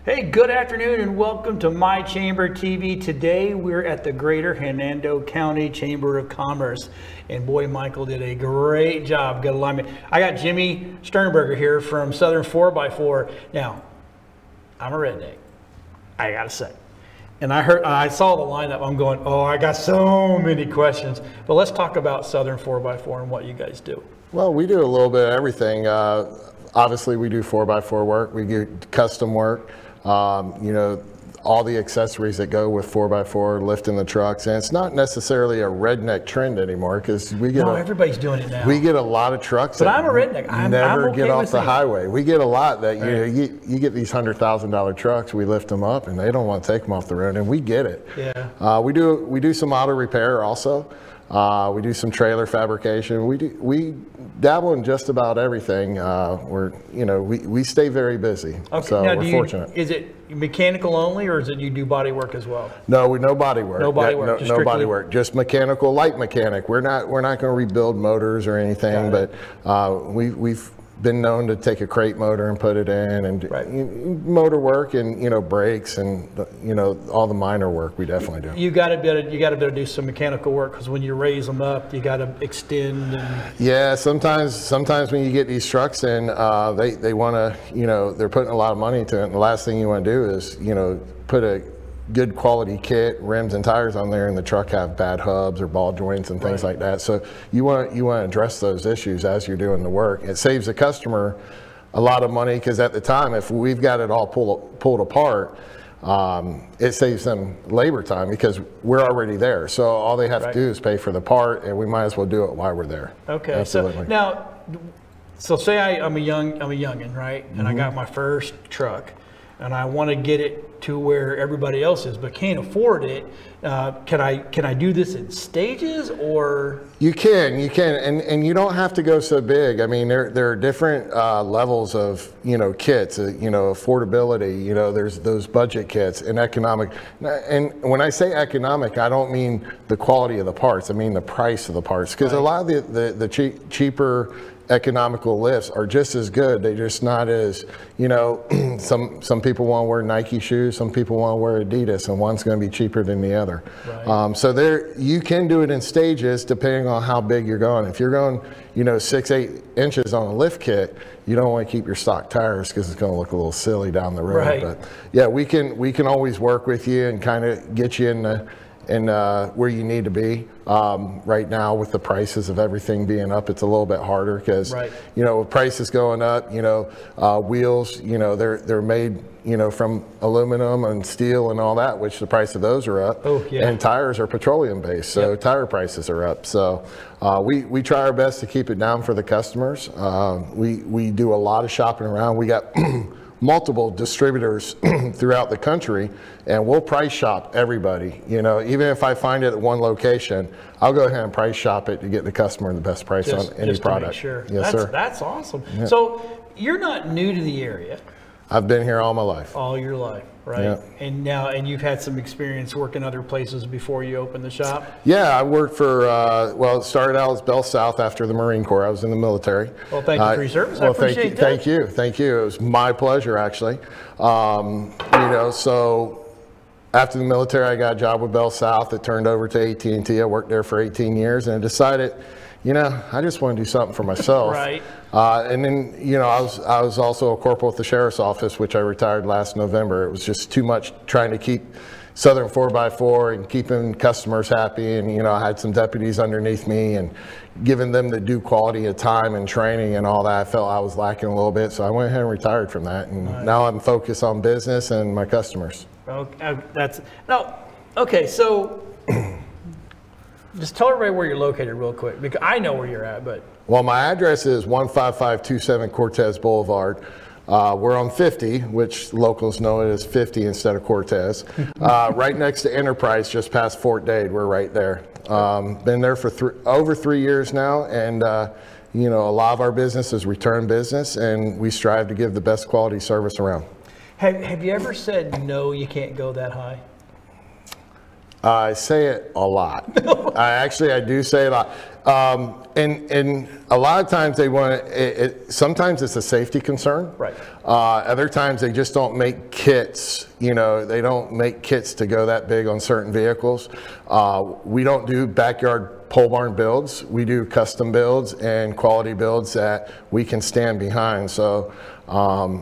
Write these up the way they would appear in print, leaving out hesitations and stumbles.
Hey, good afternoon and welcome to My Chamber TV. Today we're at the Greater Hernando County Chamber of Commerce. And boy, Michael did a great job. Good alignment. I got Jimmy Sternberger here from Southern 4x4. Now, I'm a redneck, I gotta say. And I saw the lineup, I'm going, oh, I got so many questions. But let's talk about Southern 4x4 and what you guys do. Well, we do a little bit of everything. Obviously, we do 4x4 work. We do custom work. You know, all the accessories that go with 4x4, lifting the trucks. And it's not necessarily a redneck trend anymore because we get everybody's doing it now. We get a lot of trucks but I'm a redneck. I'm never okay get off the saying highway. We get a lot that, right. you get these $100,000 trucks, we lift them up and they don't want to take them off the road, and we get it. Yeah. We do some auto repair also. We do some trailer fabrication. We dabble in just about everything. We stay very busy. Okay. So now, we're fortunate. Is it mechanical only, or is it you do body work as well? No, no body work. No body work. No body work. Just mechanical, light mechanic. We're not going to rebuild motors or anything, but we've been known to take a crate motor and put it in, and motor work, and brakes, and all the minor work we definitely do. You got to be able to do some mechanical work, because when you raise them up, you got to extend. Yeah, sometimes when you get these trucks in, they want to, they're putting a lot of money into it, and the last thing you want to do is put a good quality kit, rims and tires on there, and the truck have bad hubs or ball joints and things like that. So you want to address those issues as you're doing the work. It saves the customer a lot of money, because at the time, if we've got it all pulled apart, it saves them labor time because we're already there. So all they have to do is pay for the part, and we might as well do it while we're there. Okay. Absolutely. So now, say I'm a youngin', right? And I got my first truck, and I want to get it to where everybody else is, but can't afford it. Can I do this in stages, or? You can, and you don't have to go so big. I mean, there are different levels of kits, affordability. There's those budget kits and economic. And when I say economic, I don't mean the quality of the parts. I mean the price of the parts, because a lot of the cheaper economical lifts are just as good. They're just not as, some people want to wear Nike shoes, some people want to wear Adidas, and one's going to be cheaper than the other. Right. So you can do it in stages depending on how big you're going. If you're going, 6-8 inches on a lift kit, you don't want to keep your stock tires because it's going to look a little silly down the road. Right. But yeah, we can always work with you and kind of get you in where you need to be. Right now, with the prices of everything being up, it's a little bit harder because with prices going up, wheels, they're made from aluminum and steel and all that, which the price of those are up. Oh, yeah. And tires are petroleum based, so tire prices are up. So we try our best to keep it down for the customers. We do a lot of shopping around. We got multiple distributors throughout the country, and we'll price shop everybody. Even if I find it at one location, I'll go ahead and price shop it to get the customer the best price on any product. Sure. Yes, sir. That's awesome. Yeah. So you're not new to the area. I've been here all my life. All your life, right? Yeah. And you've had some experience working other places before you opened the shop? Yeah, I worked for, it started out as Bell South after the Marine Corps. I was in the military. Well, thank you for your service. I appreciate that. Thank you. It was my pleasure, actually. So after the military, I got a job with Bell South that turned over to AT&T. I worked there for 18 years, and I decided, I just want to do something for myself. Right. And then, I was also a corporal at the sheriff's office, which I retired last November. It was just too much trying to keep Southern 4x4 and keeping customers happy. And, I had some deputies underneath me and giving them the due quality of time and training and all that. I felt I was lacking a little bit. So I went ahead and retired from that. And now I'm focused on business and my customers. Okay, so just tell everybody where you're located real quick, because I know where you're at, but. Well, my address is 15527 Cortez Boulevard. We're on 50, which locals know it as 50 instead of Cortez. Right next to Enterprise, just past Fort Dade. We're right there. Been there for over 3 years now, and a lot of our business is return business, and we strive to give the best quality service around. Have you ever said, no, you can't go that high? I say it a lot. I do say it a lot. And a lot of times they want it, sometimes it's a safety concern. Right. Other times they just don't make kits, you know, they don't make kits to go that big on certain vehicles. We don't do backyard pole barn builds. We do custom builds and quality builds that we can stand behind. So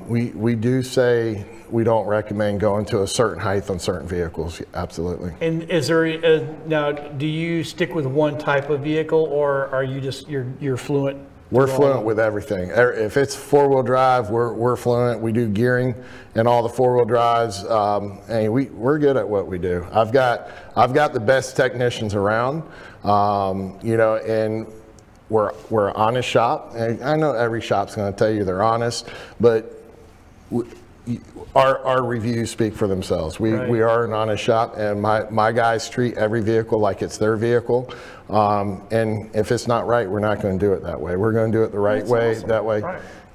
we do say we don't recommend going to a certain height on certain vehicles. Absolutely. And is there now? Do you stick with one type of vehicle, or are you just you're fluent? We're fluent with everything. If it's four-wheel drive, we're fluent. We do gearing and all the four-wheel drives, and we're good at what we do. I've got the best technicians around, you know, and we're an honest shop. And I know every shop's going to tell you they're honest, but our reviews speak for themselves. We are an honest shop, and my guys treat every vehicle like it's their vehicle. And if it's not right, we're not going to do it that way. We're going to do it the right way. Awesome. That way,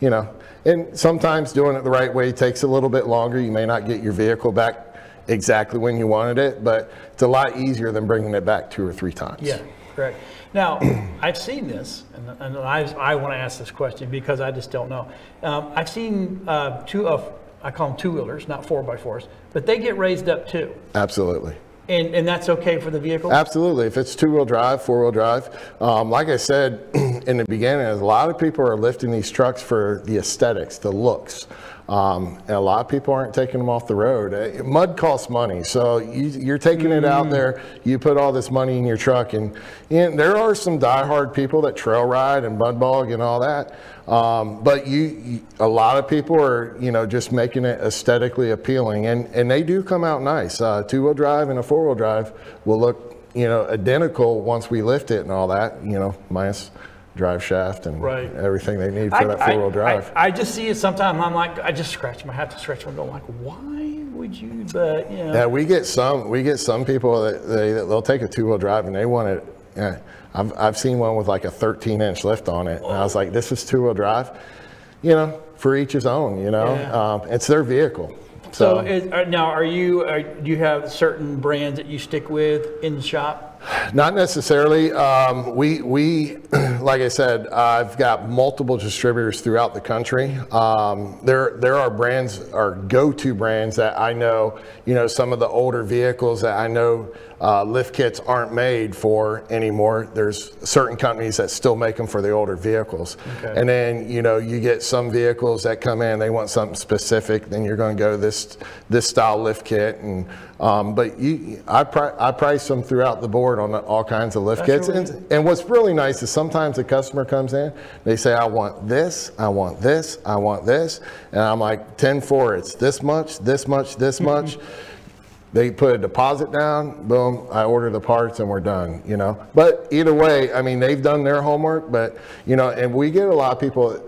you know. And sometimes doing it the right way takes a little bit longer. You may not get your vehicle back exactly when you wanted it, but it's a lot easier than bringing it back 2 or 3 times. Yeah, correct. Now, I've seen this, and I want to ask this question because I just don't know. I've seen I call them two-wheelers, not 4x4s, but they get raised up too. Absolutely. And that's okay for the vehicle? Absolutely. If it's two-wheel drive, four-wheel drive, like I said in the beginning, a lot of people are lifting these trucks for the aesthetics, the looks. And a lot of people aren't taking them off the road. Mud costs money, so you're taking it out there. You put all this money in your truck, and there are some diehard people that trail ride and mud bog and all that. But a lot of people are, you know, just making it aesthetically appealing, and they do come out nice. Two-wheel drive and a four-wheel drive will look, you know, identical once we lift it and all that, you know, minus drive shaft and everything they need for that four-wheel drive. I just see it sometimes. I'm like, I just scratch my hat to scratch my go like, why would you? But you know. Yeah, we get some people that they'll take a two-wheel drive and they want it. Yeah, I've seen one with like a 13-inch lift on it, and I was like, this is two-wheel drive. You know, for each his own. You know, it's their vehicle. So now, do you have certain brands that you stick with in the shop? Not necessarily. We like I said, I've got multiple distributors throughout the country. There are brands, or go-to brands that I know, you know, some of the older vehicles that I know lift kits aren't made for anymore. There's certain companies that still make them for the older vehicles. Okay. And then, you know, you get some vehicles that come in, they want something specific, then you're going to go this style lift kit. And but I price them throughout the board on all kinds of lift kits. And what's really nice is sometimes a customer comes in, they say, I want this, I want this, I want this. And I'm like, 10-4, it's this much, this much, this much. They put a deposit down, boom, I order the parts and we're done, you know. But either way, I mean, they've done their homework, but, you know, and we get a lot of people that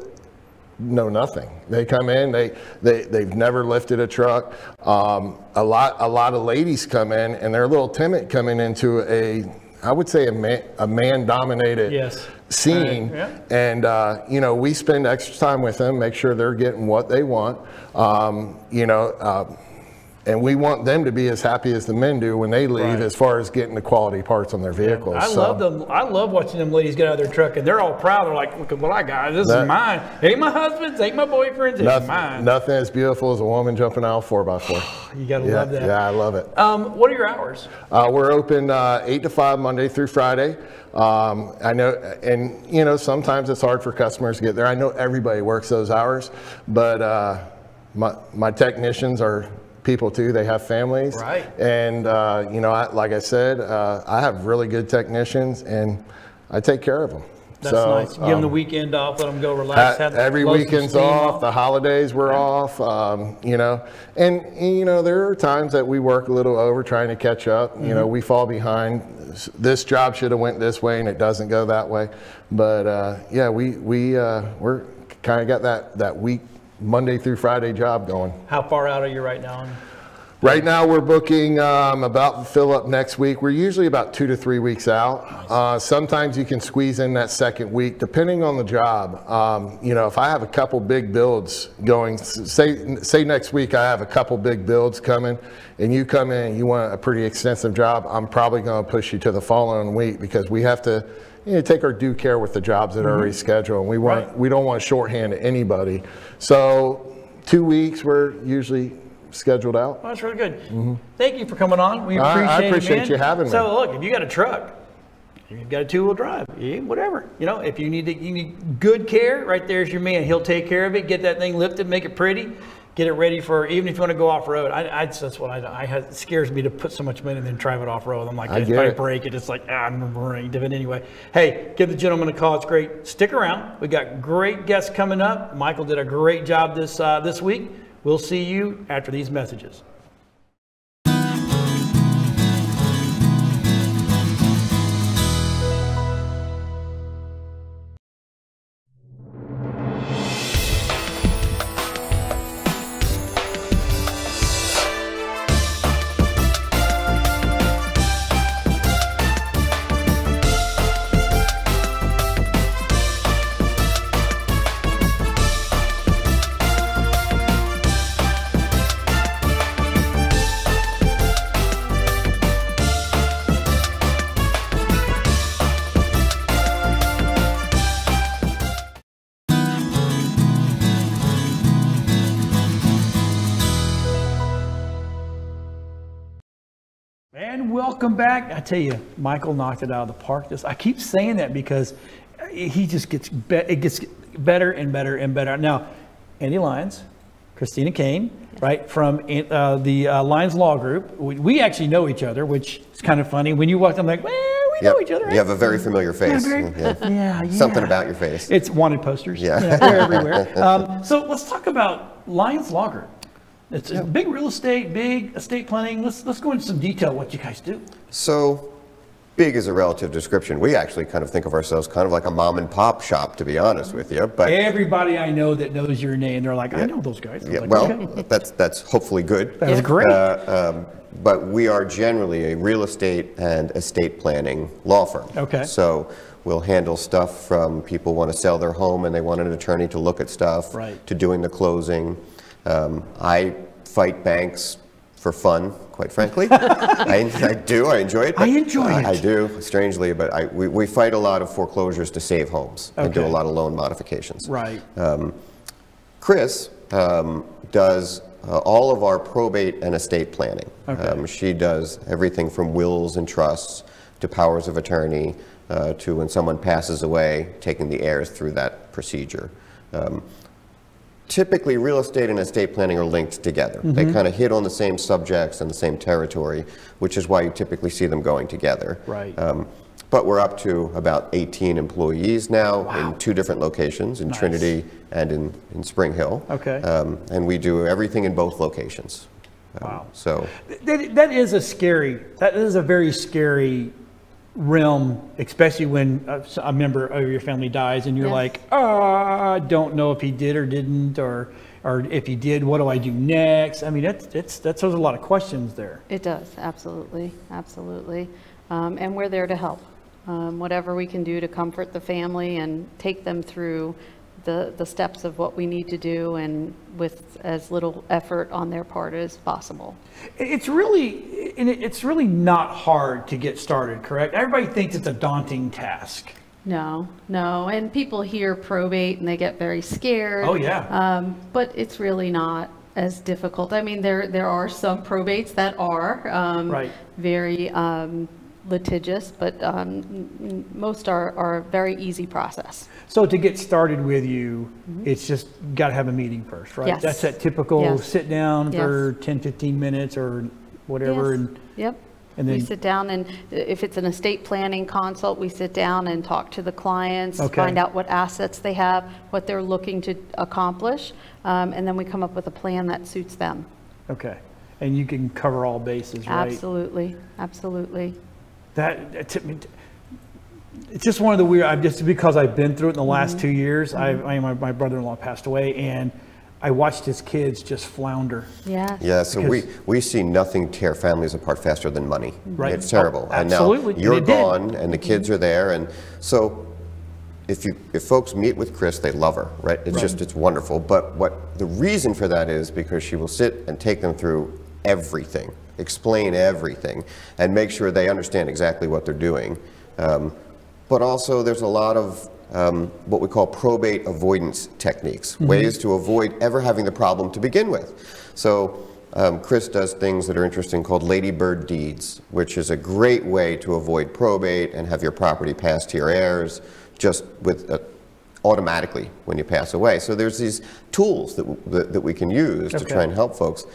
know nothing. They come in, they've never lifted a truck. A lot of ladies come in and they're a little timid coming into I would say a man-dominated scene. And, you know, we spend extra time with them, make sure they're getting what they want, you know, and we want them to be as happy as the men do when they leave, as far as getting the quality parts on their vehicles. I love them. I love watching them ladies get out of their truck, and they're all proud. They're like, look at what I got. This is mine. It ain't my husband's, ain't my boyfriend's, it's mine. Nothing as beautiful as a woman jumping out 4x4. You gotta love that. Yeah, I love it. What are your hours? We're open 8 to 5 Monday through Friday. I know, and you know, sometimes it's hard for customers to get there. I know everybody works those hours, but my technicians are people too. They have families, and you know, like I said, I have really good technicians, and I take care of them. That's nice. Give them the weekend off, let them go relax. Every weekend's off. The holidays we're off. You know, and you know, there are times that we work a little over trying to catch up. You know, we fall behind. This job should have went this way, and it doesn't go that way. But yeah, we're kind of got that week Monday through Friday job going. How far out are you right now? Right now we're booking about to fill up next week. We're usually about 2 to 3 weeks out. Sometimes you can squeeze in that second week, depending on the job. You know, if I have a couple big builds going, say next week I have a couple big builds coming, and you come in and you want a pretty extensive job, I'm probably going to push you to the following week, because we have to take our due care with the jobs that are already scheduled. And we don't want to shorthand anybody. So 2 weeks we're usually scheduled out. Well, that's really good. Thank you for coming on. We appreciate it, I appreciate you having me. So look, if you got a truck, you've got a two-wheel drive, whatever. You know, if you need good care, right there's your man. He'll take care of it, get that thing lifted, make it pretty, get it ready for, even if you want to go off-road. That's what it scares me to put so much money and then drive it off-road. I'm like, if I break it, it's like, I'm brain. Anyway, hey, give the gentleman a call. It's great. Stick around. We got great guests coming up. Michael did a great job this week. We'll see you after these messages. Welcome back. I tell you, Michael knocked it out of the park. I keep saying that because he just gets better and better and better. Now, Andy Lyons, Christina Kane, right, from the Lyons Law Group. We actually know each other, which is kind of funny. When you walked, I'm like, well, we know each other. Right? You have a very familiar face. Yeah. Something about your face. It's wanted posters. Yeah. They're everywhere. So let's talk about Lyons Law Group. It's big real estate, big estate planning. Let's go into some detail what you guys do. So big is a relative description. We actually kind of think of ourselves kind of like a mom and pop shop, to be honest with you. But everybody I know that knows your name, they're like, I know those guys. Yeah, like, well, okay. that's hopefully good. That's great. But we are generally a real estate and estate planning law firm. Okay. So we'll handle stuff from people want to sell their home and they want an attorney to look at stuff, to doing the closing. I fight banks for fun, quite frankly. I do. I enjoy it. I enjoy it. I do, strangely, but we fight a lot of foreclosures to save homes and do a lot of loan modifications. Right. Chris does all of our probate and estate planning. Okay. She does everything from wills and trusts to powers of attorney to when someone passes away, taking the heirs through that procedure. Typically, real estate and estate planning are linked together. They kind of hit on the same subjects and the same territory, which is why you typically see them going together. Right. But we're up to about 18 employees now in 2 different locations, in Trinity and in Spring Hill. Okay. And we do everything in both locations. Wow. So that is a very scary realm, especially when a member of your family dies and you're like, I don't know if he did or didn't, or if he did, what do I do next? I mean, there's a lot of questions there. It does, absolutely. And we're there to help. Whatever we can do to comfort the family and take them through the steps of what we need to do, and with as little effort on their part as possible. It's really not hard to get started, correct? Everybody thinks it's a daunting task. No, and people hear probate and they get very scared. Oh yeah. But it's really not as difficult. I mean, there are some probates that are very litigious, but most are a very easy process. So to get started with you, it's just got to have a meeting first, right? Yes. That's that typical sit down for 10, 15 minutes or whatever. Yes. And, and then we sit down, and if it's an estate planning consult, we sit down and talk to the clients, find out what assets they have, what they're looking to accomplish, and then we come up with a plan that suits them. Okay. And you can cover all bases, right? Absolutely. It's just one of the weird, just because I've been through it in the last 2 years. My brother-in-law passed away, and I watched his kids just flounder. Yeah. Yeah, so we see nothing tear families apart faster than money. Right. It's terrible. Oh, absolutely. And now you're And it did. gone and the kids are there, and so if folks meet with Chris, they love her, right? It's just, it's wonderful. But what the reason for that is because she will sit and take them through everything, explain everything, and make sure they understand exactly what they're doing. But also there's a lot of what we call probate avoidance techniques, ways to avoid ever having the problem to begin with. So Chris does things that are interesting called ladybird deeds, which is a great way to avoid probate and have your property passed to your heirs just with automatically when you pass away. So there's these tools that we can use to try and help folks.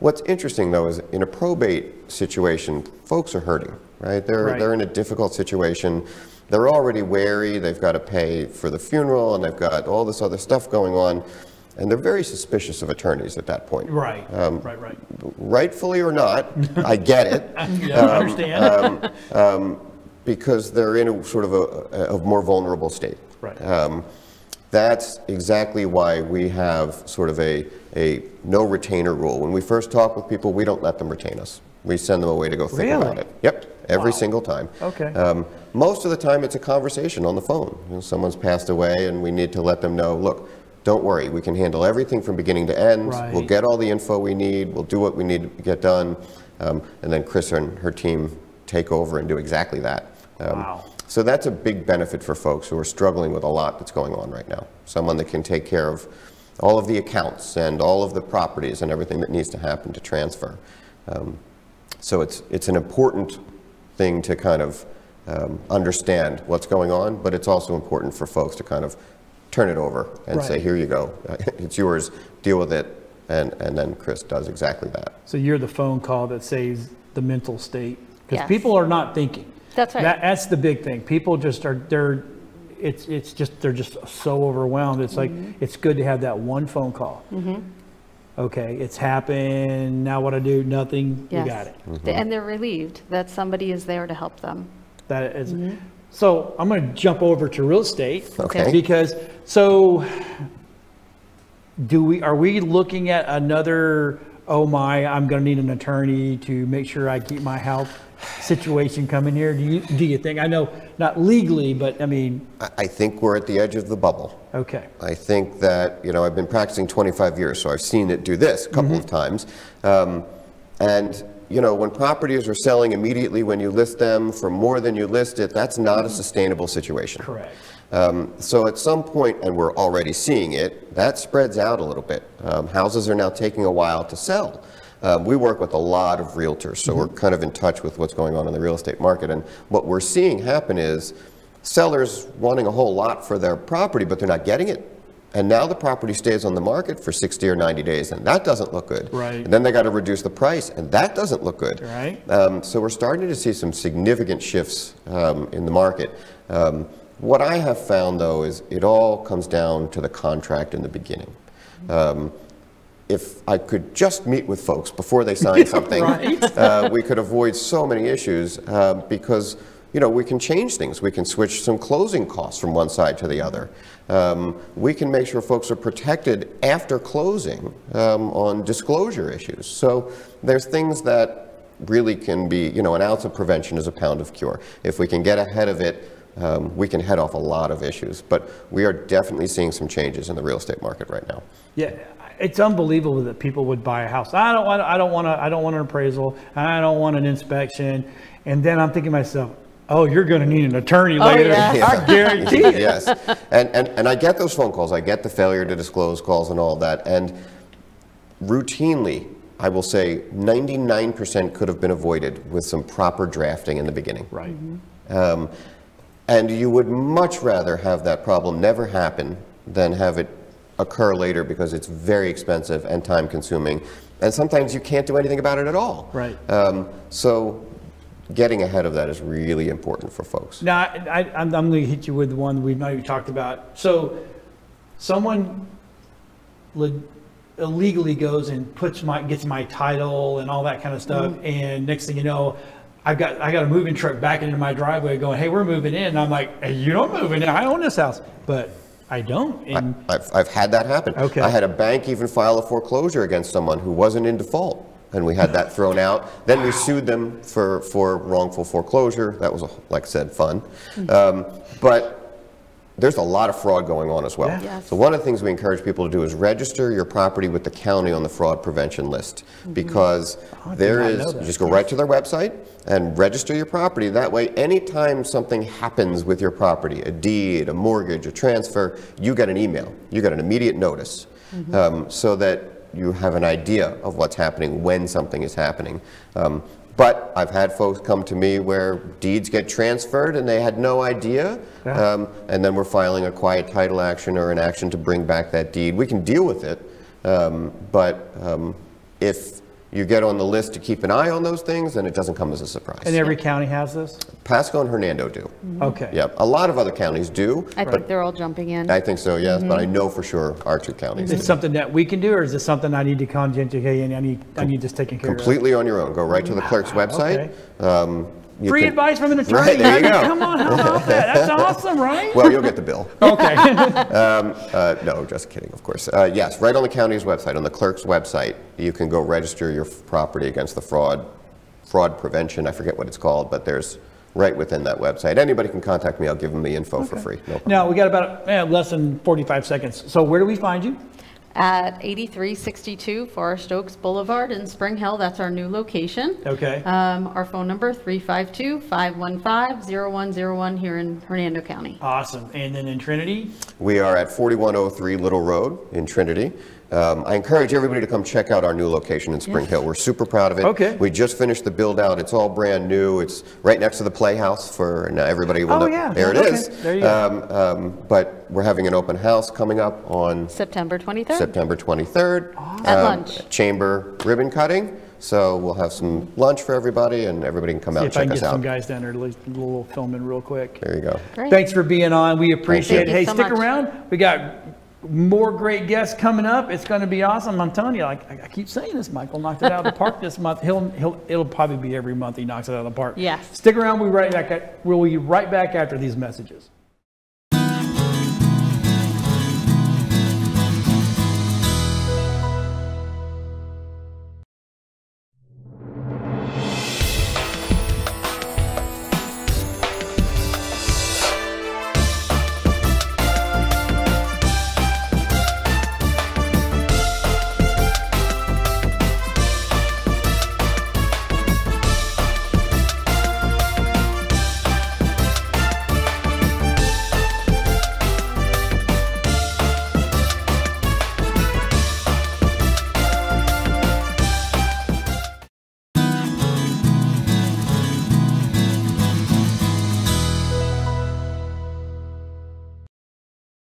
What's interesting though is in a probate situation, folks are hurting, right? They're in a difficult situation. They're already wary, they've got to pay for the funeral and they've got all this other stuff going on. And they're very suspicious of attorneys at that point. Right, Rightfully or not, I get it. I understand. Because they're in a sort of a more vulnerable state. Right. That's exactly why we have sort of a no retainer rule. When we first talk with people, we don't let them retain us. We send them away to go think about it. Yep, every single time. Okay. Most of the time it's a conversation on the phone. You know, someone's passed away and we need to let them know, look, don't worry, we can handle everything from beginning to end. Right. We'll get all the info we need, we'll do what we need to get done, and then Chris and her team take over and do exactly that. Wow. So that's a big benefit for folks who are struggling with a lot that's going on right now. Someone that can take care of all of the accounts and all of the properties and everything that needs to happen to transfer. So it's an important thing to kind of understand what's going on, but it's also important for folks to kind of turn it over and say, here you go, it's yours, deal with it, and then Chris does exactly that. So you're the phone call that saves the mental state, because Yes. people are not thinking. That's right. That's the big thing. People just are, they're just so overwhelmed. It's like, it's good to have that one phone call. Okay, it's happened, now what I do, nothing, Yes. you got it. And they're relieved that somebody is there to help them. That is, so I'm going to jump over to real estate. Okay. Because, so are we looking at another, oh my, I'm going to need an attorney to make sure I keep my health situation coming here? Do you think? I know not legally, but I mean. I think we're at the edge of the bubble. Okay. I think that, you know, I've been practicing 25 years, so I've seen it do this a couple of times. And, you know, when properties are selling immediately when you list them for more than you listed, that's not a sustainable situation. Correct. So at some point, and we're already seeing it, that spreads out a little bit. Houses are now taking a while to sell. We work with a lot of realtors, so we're kind of in touch with what's going on in the real estate market. And what we're seeing happen is sellers wanting a whole lot for their property, but they're not getting it. And now the property stays on the market for 60 or 90 days, and that doesn't look good. Right. And then they got to reduce the price, and that doesn't look good. Right. So we're starting to see some significant shifts in the market. What I have found, though, is it all comes down to the contract in the beginning. If I could just meet with folks before they sign something, we could avoid so many issues because, you know, we can change things. We can switch some closing costs from one side to the other. We can make sure folks are protected after closing on disclosure issues. So there's things that really can be, you know, an ounce of prevention is a pound of cure. If we can get ahead of it, we can head off a lot of issues. But we are definitely seeing some changes in the real estate market right now. Yeah. It's unbelievable that people would buy a house. I don't want an appraisal. I don't want an inspection. And then I'm thinking to myself, oh, you're going to need an attorney later. Yeah. I guarantee it. Yes. And I get those phone calls. I get the failure to disclose calls and all of that. And routinely, I will say 99% could have been avoided with some proper drafting in the beginning. Right. And you would much rather have that problem never happen than have it occur later because it's very expensive and time consuming. And sometimes you can't do anything about it at all. Right. So getting ahead of that is really important for folks. Now, I'm going to hit you with the one we've not even talked about. So someone illegally goes and gets my title and all that kind of stuff. And next thing you know, I got a moving truck backing into my driveway going, hey, we're moving in. And I'm like, hey, you don't move in. I own this house. But I don't. I've had that happen. Okay. I had a bank even file a foreclosure against someone who wasn't in default, and we had that thrown out. Then we sued them for wrongful foreclosure. That was, like I said, fun. But there's a lot of fraud going on as well. Yeah. Yes. So one of the things we encourage people to do is register your property with the county on the fraud prevention list, because there is, you just go right to their website and register your property. That way, anytime something happens with your property, a deed, a mortgage, a transfer, you get an email. You get an immediate notice, so that you have an idea of what's happening when something is happening. But I've had folks come to me where deeds get transferred and they had no idea, and then we're filing a quiet title action or an action to bring back that deed. We can deal with it, but if you get on the list to keep an eye on those things, then it doesn't come as a surprise. And every county has this? Pasco and Hernando do. Okay. Yeah, a lot of other counties do. I think they're all jumping in. I think so, yes, but I know for sure our 2 counties. Is it something that we can do, or is it something I need to contact you, hey, and I need this taken care of? Completely on your own. Go right to the clerk's website. Okay. Free advice from an attorney. Right, there you go. Come on, how about that? That's awesome, right? Well, you'll get the bill. Okay. No, just kidding, of course. Yes, right on the county's website, on the clerk's website, you can go register your property against the fraud prevention. I forget what it's called, but there's right within that website. Anybody can contact me. I'll give them the info for free. No problem. Now, we got about less than 45 seconds. So where do we find you? At 8362 Forest Oaks Boulevard in Spring Hill. That's our new location. Okay. Our phone number 352-515-0101 here in Hernando County. Awesome. And then in Trinity? We are at 4103 Little Road in Trinity. I encourage everybody to come check out our new location in Spring Hill. We're super proud of it. Okay. We just finished the build out. It's all brand new. It's right next to the Playhouse for now everybody will know. Yeah. There it is. There you go. But we're having an open house coming up on September 23rd. September 23rd. At lunch. Chamber ribbon cutting. So we'll have some lunch for everybody, and everybody can come out and See if I check can us get out. some guys down there to do a little filming real quick. There you go. Great. Thanks for being on. We appreciate it. Hey, Thank you so stick much. around. We got more great guests coming up. It's going to be awesome. I'm telling you, I keep saying this. Michael knocked it out of the park this month. It'll probably be every month he knocks it out of the park. Yes. Stick around. We'll be right back after these messages.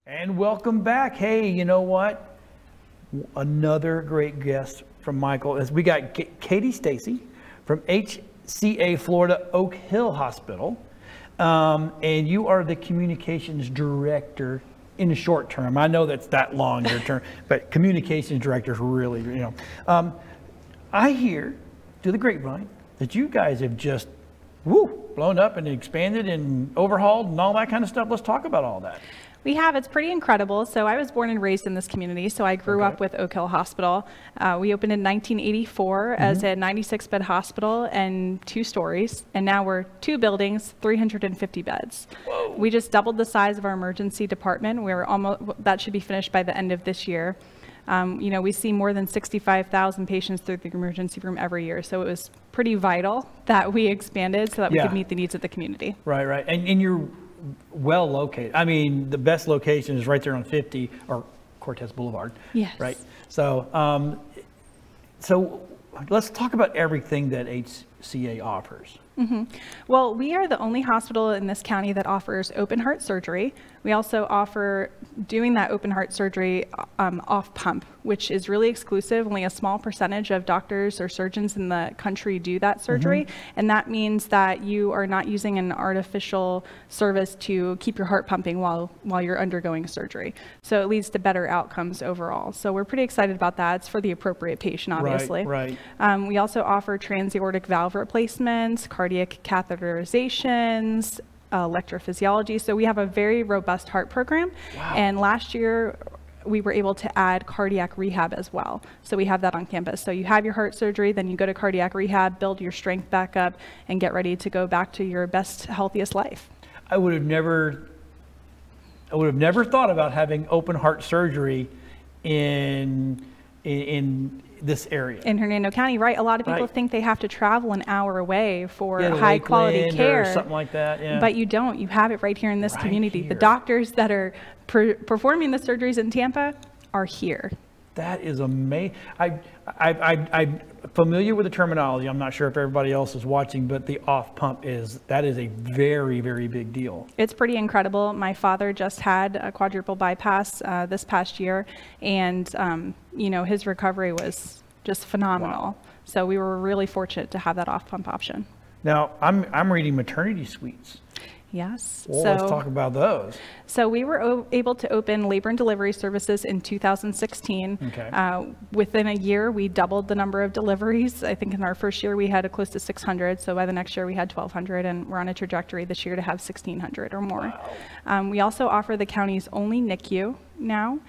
And welcome back. Hey, you know what? Another great guest from Michael. As we got Katy Stacy from Hca Florida Oak Hill Hospital. And you are the communications director in the short term. I know that's that long, your term, but communications director is really, I hear to the grapevine that you guys have just blown up and expanded and overhauled and all that kind of stuff. Let's talk about all that. We have. It's pretty incredible. So I was born and raised in this community. So I grew up with Oak Hill Hospital. We opened in 1984 as a 96-bed hospital and 2 stories. And now we're 2 buildings, 350 beds. Whoa. We just doubled the size of our emergency department. That should be finished by the end of this year. We see more than 65,000 patients through the emergency room every year. So it was pretty vital that we expanded so that we could meet the needs of the community. Right. And you're well located. I mean, the best location is right there on 50 or Cortez Boulevard. Yes. Right. So, so let's talk about everything that HCA offers. Well, we are the only hospital in this county that offers open heart surgery. We also offer doing that open heart surgery off pump, which is really exclusive. Only a small percentage of doctors or surgeons in the country do that surgery. And that means that you are not using an artificial service to keep your heart pumping while you're undergoing surgery. So it leads to better outcomes overall. So we're pretty excited about that. It's for the appropriate patient, obviously. Right. We also offer transaortic valve replacements, cardiac catheterizations, electrophysiology. So we have a very robust heart program. Wow. And last year, we were able to add cardiac rehab as well. So we have that on campus. So you have your heart surgery, then you go to cardiac rehab, build your strength back up, and get ready to go back to your best, healthiest life. I would have never thought about having open heart surgery in this area. In Hernando County, right? A lot of people think they have to travel an hour away for high quality Lakeland care. Or something like that, yeah. But you don't. You have it right here in this Right community. here. The doctors that are performing the surgeries in Tampa are here. That is amazing. I'm familiar with the terminology. I'm not sure if everybody else is watching, but the off pump that is a very, very big deal. It's pretty incredible. My father just had a quadruple bypass this past year, and his recovery was just phenomenal. Wow. So we were really fortunate to have that off pump option. Now I'm reading Maternity Suites. Yes. Well, let's talk about those. So we were able to open labor and delivery services in 2016. Okay. Within a year, we doubled the number of deliveries. I think in our first year, we had close to 600. So by the next year, we had 1,200, and we're on a trajectory this year to have 1,600 or more. Wow. We also offer the county's only NICU now.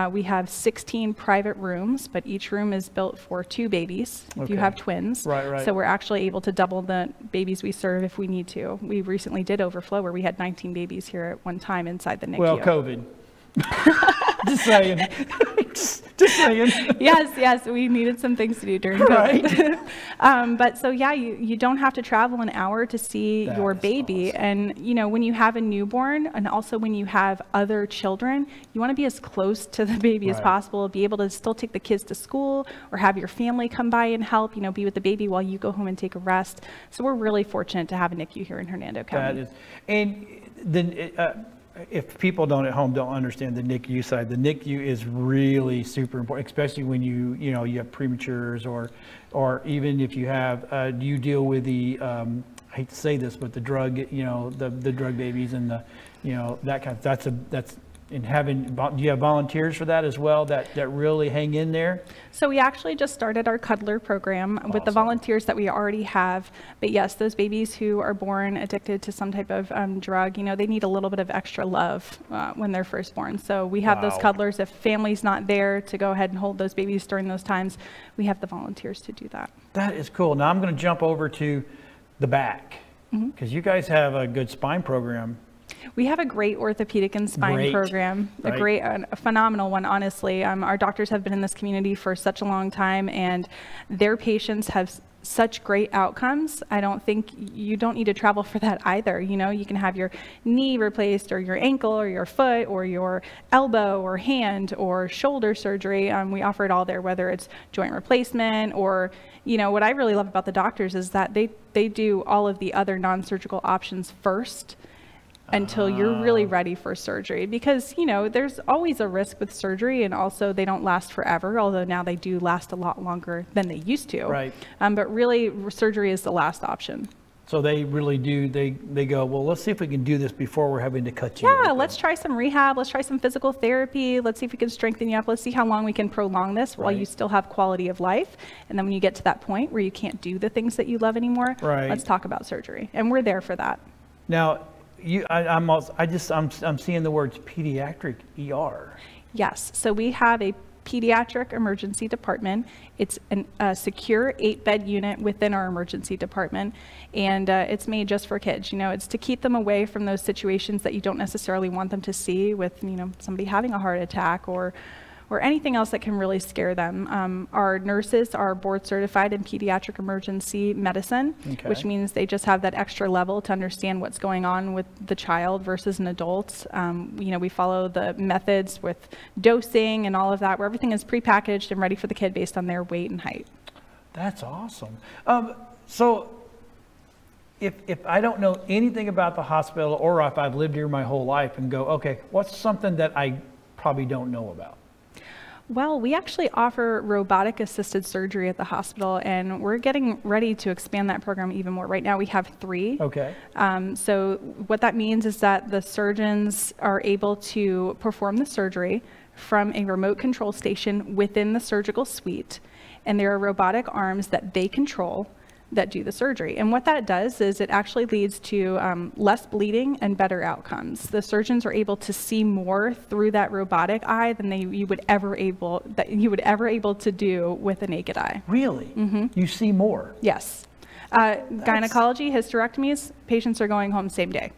We have 16 private rooms, but each room is built for 2 babies if you Okay. have twins. Right. So we're actually able to double the babies we serve if we need to. We recently did overflow where we had 19 babies here at one time inside the NICU. Well, COVID. Just saying. Just saying. Yes, we needed some things to do during COVID. Right. But so yeah, you don't have to travel an hour to see That your is baby. awesome. And when you have a newborn, and also when you have other children, you want to be as close to the baby as Right. possible, be able to still take the kids to school or have your family come by and help, be with the baby while you go home and take a rest. So we're really fortunate to have a NICU here in Hernando County. That is, and then if people at home don't understand the NICU side, the NICU is really super important, especially when you have prematures or even if you have, do you deal with the, I hate to say this, but the drug, the drug babies and the, that kind of, do you have volunteers for that as well that really hang in there? So we actually just started our Cuddler Program with the Awesome. volunteers that we already have. But yes, those babies who are born addicted to some type of drug, they need a little bit of extra love when they're first born. So we have those Wow. cuddlers. If family's not there to go ahead and hold those babies during those times, we have the volunteers to do that. That is cool. Now I'm going to jump over to the back because you guys have a good spine program. We have a great orthopedic and spine program, a phenomenal one, honestly. Our doctors have been in this community for such a long time, and their patients have such great outcomes. I don't think you don't need to travel for that either. You can have your knee replaced or your ankle or your foot or your elbow or hand or shoulder surgery. We offer it all there, whether it's joint replacement or, what I really love about the doctors is that they do all of the other non-surgical options first until you're really ready for surgery, because there's always a risk with surgery, and also they don't last forever, although now they do last a lot longer than they used to. Right. But really surgery is the last option. So they really do, they go, well, let's see if we can do this before we're having to cut you Yeah, open. let's try some rehab, let's try some physical therapy, let's see if we can strengthen you up, let's see how long we can prolong this while you still have quality of life. And then when you get to that point where you can't do the things that you love anymore, let's talk about surgery. And we're there for that. Now, I'm seeing the words pediatric ER. Yes, so we have a pediatric emergency department. It's a secure 8-bed unit within our emergency department, and it's made just for kids. It's to keep them away from those situations that you don't necessarily want them to see with, somebody having a heart attack or anything else that can really scare them. Our nurses are board certified in pediatric emergency medicine, which means they just have that extra level to understand what's going on with the child versus an adult. We follow the methods with dosing and all of that, where everything is prepackaged and ready for the kid based on their weight and height. That's awesome. So if I don't know anything about the hospital, or if I've lived here my whole life and go, okay, what's something that I probably don't know about? Well, we actually offer robotic assisted surgery at the hospital, and we're getting ready to expand that program even more. Right now we have 3. Okay. So what that means is that the surgeons are able to perform the surgery from a remote control station within the surgical suite, and there are robotic arms that they control that do the surgery. And what that does is it actually leads to less bleeding and better outcomes. The surgeons are able to see more through that robotic eye than you would ever able to do with a naked eye. Really? Mm-hmm. You see more? Yes. Gynecology, hysterectomies, patients are going home same day.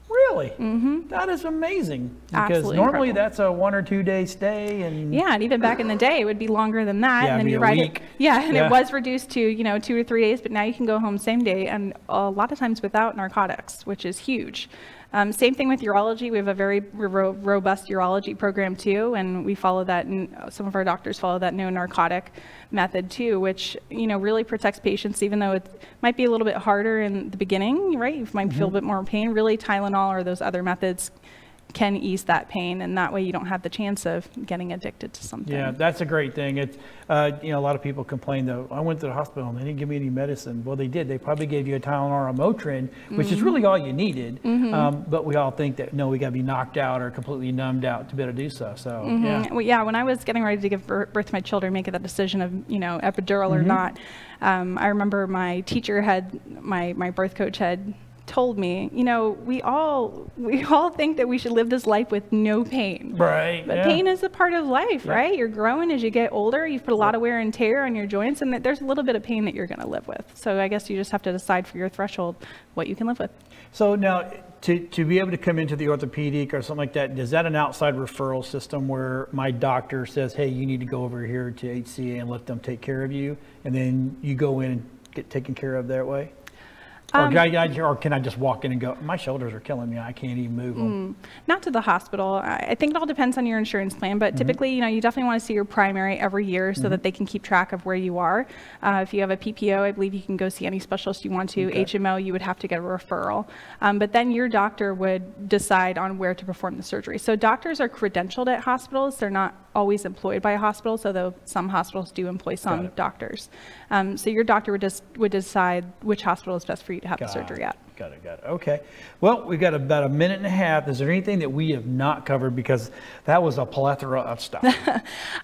Really? Mm-hmm. That is amazing. Because Absolutely normally incredible. That's a 1 or 2 day stay, and yeah, and even back in the day, it would be longer than that. Yeah, and then it'd you be a write week. it. Yeah, and it was reduced to 2 or 3 days, but now you can go home same day, and a lot of times without narcotics, which is huge. Same thing with urology. We have a very robust urology program too, and we follow that, and some of our doctors follow that no narcotic method too, which really protects patients, even though it might be a little bit harder in the beginning, right? You might feel a bit more pain. Really, Tylenol or those other methods can ease that pain, and that way you don't have the chance of getting addicted to something. yeah, that's a great thing. It's a lot of people complain though. I went to the hospital and they didn't give me any medicine. Well, they did. They probably gave you a Tylenol or a Motrin, which is really all you needed. But we all think that no, we got to be knocked out or completely numbed out to be able to do so. So yeah. Well, yeah, when I was getting ready to give birth to my children, making that decision of epidural or not, I remember my teacher my birth coach had told me, we all think that we should live this life with no pain. Right. But pain is a part of life, right? You're growing as you get older. You've put a lot of wear and tear on your joints, and there's a little bit of pain that you're going to live with. So I guess you just have to decide for your threshold what you can live with. So now, to be able to come into the orthopedic or something like that, is that an outside referral system where my doctor says, hey, you need to go over here to HCA and let them take care of you, and then you go in and get taken care of that way? Or can I just walk in and go, my shoulders are killing me, I can't even move them? Not to the hospital. I think it all depends on your insurance plan, but typically, you definitely want to see your primary every year so that they can keep track of where you are. If you have a PPO, I believe you can go see any specialist you want to. Okay. HMO, you would have to get a referral. But then your doctor would decide on where to perform the surgery. So doctors are credentialed at hospitals. They're not always employed by a hospital, so though some hospitals do employ some doctors. So your doctor would decide which hospital is best for you to have the surgery at. Got it. Okay. Well, we've got about 1.5 minutes. Is there anything that we have not covered? Because that was a plethora of stuff.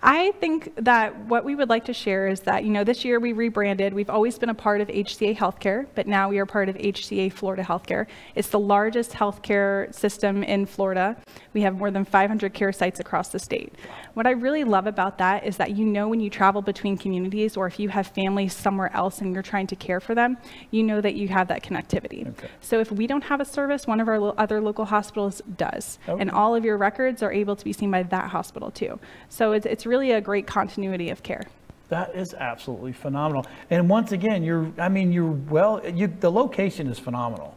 I think that what we would like to share is that, this year we rebranded. We've always been a part of Hca Healthcare, but now we are part of Hca Florida Healthcare. It's the largest healthcare system in Florida. We have more than 500 care sites across the state. What I really love about that is that when you travel between communities, or if you have families somewhere else and you're trying to care for them, that you have that connectivity. Okay. So if we don't have a service, one of our other local hospitals does. Okay. And all of your records are able to be seen by that hospital too. So it's really a great continuity of care. That is absolutely phenomenal. And once again, the location is phenomenal.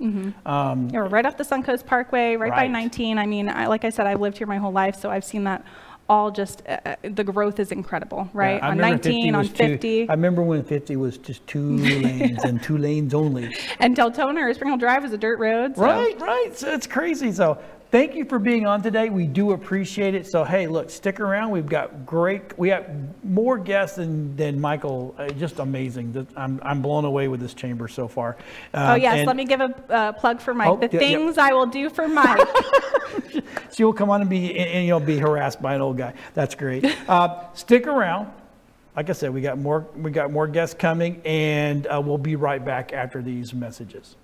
You're right off the Suncoast Parkway, right by 19. Like I said, I've lived here my whole life, so I've seen that all just, the growth is incredible, right? Yeah, on 19, on 50. I remember when 50 was just 2 lanes and 2 lanes only. And Deltona or Spring Hill Drive was a dirt road. So. Right. So it's crazy. So thank you for being on today. We do appreciate it. So, hey, look, stick around. We have more guests than Michael. Just amazing. I'm blown away with this chamber so far. Let me give a plug for Mike. Things I will do for Mike. So you'll come on and be harassed by an old guy. That's great. Stick around. Like I said, we got more guests coming, and we'll be right back after these messages.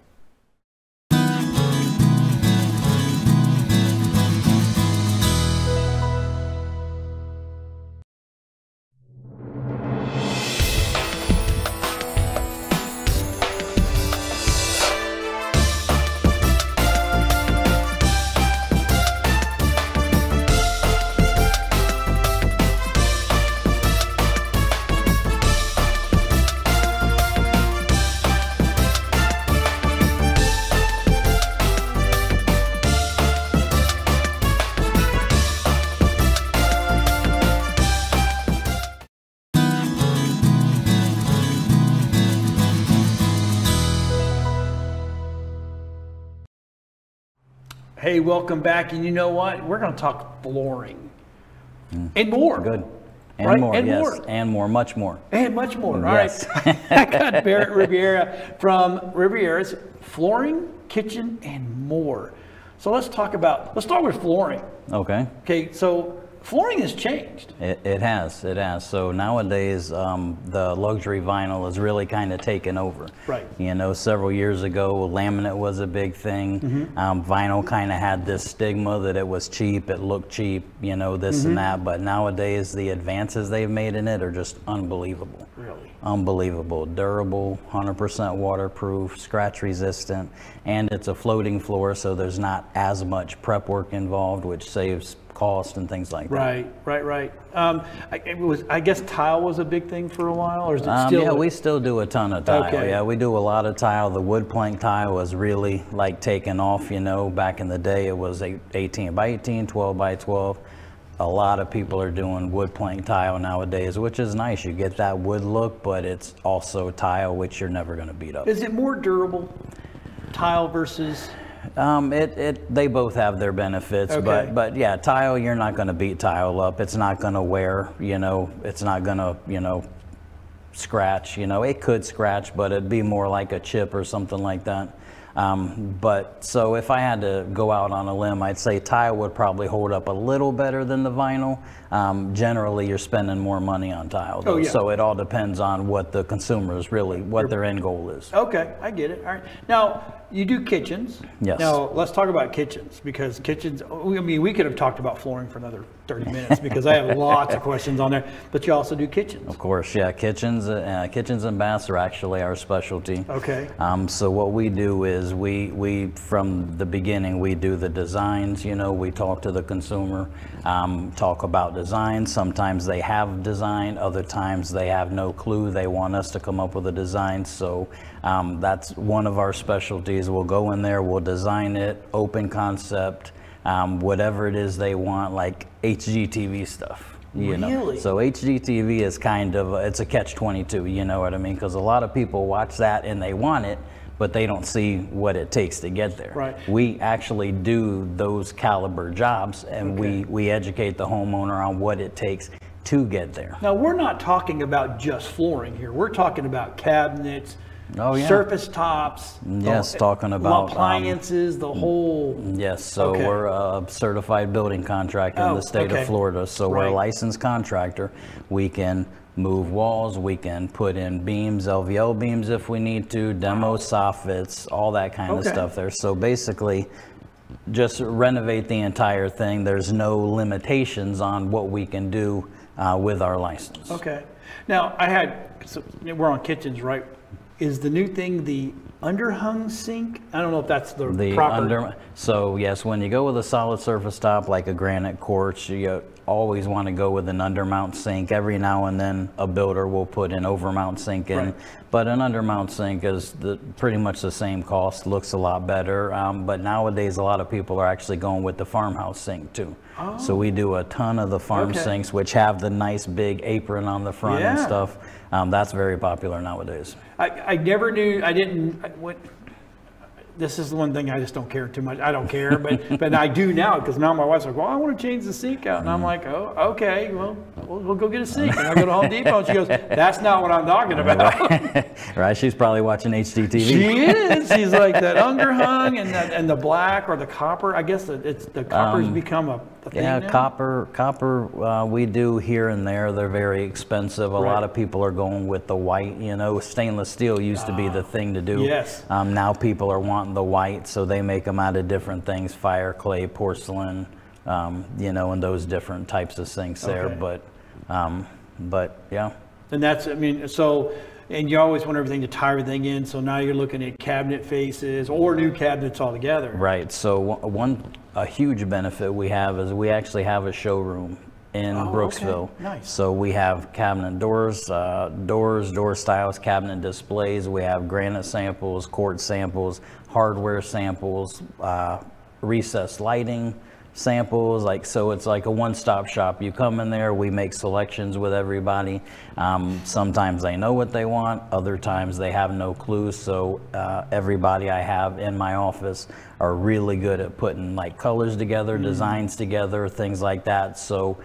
Hey, welcome back. And you know what? We're going to talk flooring and more. Good. And more, and yes. More. And more, much more. And much more. Yes. All right. I got Barrett Rivera from Rivera's Flooring, Kitchen, and More. So let's start with flooring. Okay. Okay, so flooring has changed. It has. So nowadays, the luxury vinyl is really kind of taken over. Right. You know, several years ago, laminate was a big thing. Vinyl kind of had this stigma that it was cheap, it looked cheap, you know, this and that. But nowadays, the advances they've made in it are just unbelievable. Really? Unbelievable. Durable, 100% waterproof, scratch resistant, and it's a floating floor, so there's not as much prep work involved, which saves cost and things like that. Right. I guess tile was a big thing for a while, or is it still? Yeah, we still do a ton of tile. Okay. Yeah, we do a lot of tile. The wood plank tile was really like taking off, you know. Back in the day, it was 18 by 18, 12 by 12. A lot of people are doing wood plank tile nowadays, which is nice. You get that wood look, but it's also tile, which you're never going to beat up. Is it more durable, tile versus? They both have their benefits, Okay. but yeah, tile, you're not going to beat tile up. It's not going to wear, you know, it's not going to, you know, scratch, you know. It could scratch, but it'd be more like a chip or something like that. But so if I had to go out on a limb, I'd say tile would probably hold up a little better than the vinyl. Generally, you're spending more money on tile, though. Oh, yeah. So it all depends on what the consumers really, what their end goal is. Okay, I get it. All right. Now, you do kitchens. Yes. Now, let's talk about kitchens, because kitchens, I mean, we could have talked about flooring for another 30 minutes because I have lots of questions on there, but you also do kitchens. Of course, yeah. Kitchens and baths are actually our specialty. Okay. So what we do is we from the beginning, we do the designs, you know, we talk to the consumer, talk about design. Sometimes they have design, other times they have no clue. They want us to come up with a design. So that's one of our specialties. We'll go in there, we'll design it, open concept, whatever it is they want, like HGTV stuff. You know? So HGTV is kind of, it's a catch-22, you know what I mean? Because a lot of people watch that and they want it, but they don't see what it takes to get there. Right. We actually do those caliber jobs, and we educate the homeowner on what it takes to get there. Now, we're not talking about just flooring here. We're talking about cabinets, surface tops. Yes, talking about appliances, the whole. Yes, so we're a certified building contractor in the state of Florida. So we're a licensed contractor. We can move walls, we can put in beams, LVL beams if we need to, demo soffits, all that kind of stuff there. So basically, just renovate the entire thing. There's no limitations on what we can do with our license. Okay. Now, so we're on kitchens, right? Is the new thing the underhung sink? I don't know if that's the proper. So yes, when you go with a solid surface top like a granite quartz, you always want to go with an undermount sink. Every now and then a builder will put an overmount sink in, but an undermount sink is pretty much the same cost, looks a lot better. But nowadays a lot of people are actually going with the farmhouse sink too. So we do a ton of the farm sinks, which have the nice big apron on the front and stuff. That's very popular nowadays. I never knew, this is the one thing I just don't care too much. I don't care, but I do now, because now my wife's like, well, I want to change the sink out. And I'm like, oh, okay, well, we'll go get a sink. And I go to Home Depot and she goes, that's not what I'm talking about. Right, she's probably watching HGTV. She is. She's like that underhung and the black or the copper. I guess the copper's become a thing now. Copper we do here and there. They're very expensive. A lot of people are going with the white, you know. Stainless steel used to be the thing to do. Yes. Now people are wanting the white, so they make them out of different things: fire, clay, porcelain, you know, and those different types of sinks there. But yeah. And that's, I mean, so, and you always want everything to tie everything in. So now you're looking at cabinet faces or new cabinets altogether. Right. So a huge benefit we have is we actually have a showroom in Brooksville. Okay. Nice. So we have cabinet doors, door styles, cabinet displays. We have granite samples, quartz samples, hardware samples, recessed lighting samples. So it's like a one-stop shop. You come in there, we make selections with everybody. Sometimes they know what they want, other times they have no clue. So everybody I have in my office are really good at putting like colors together, designs together, things like that. So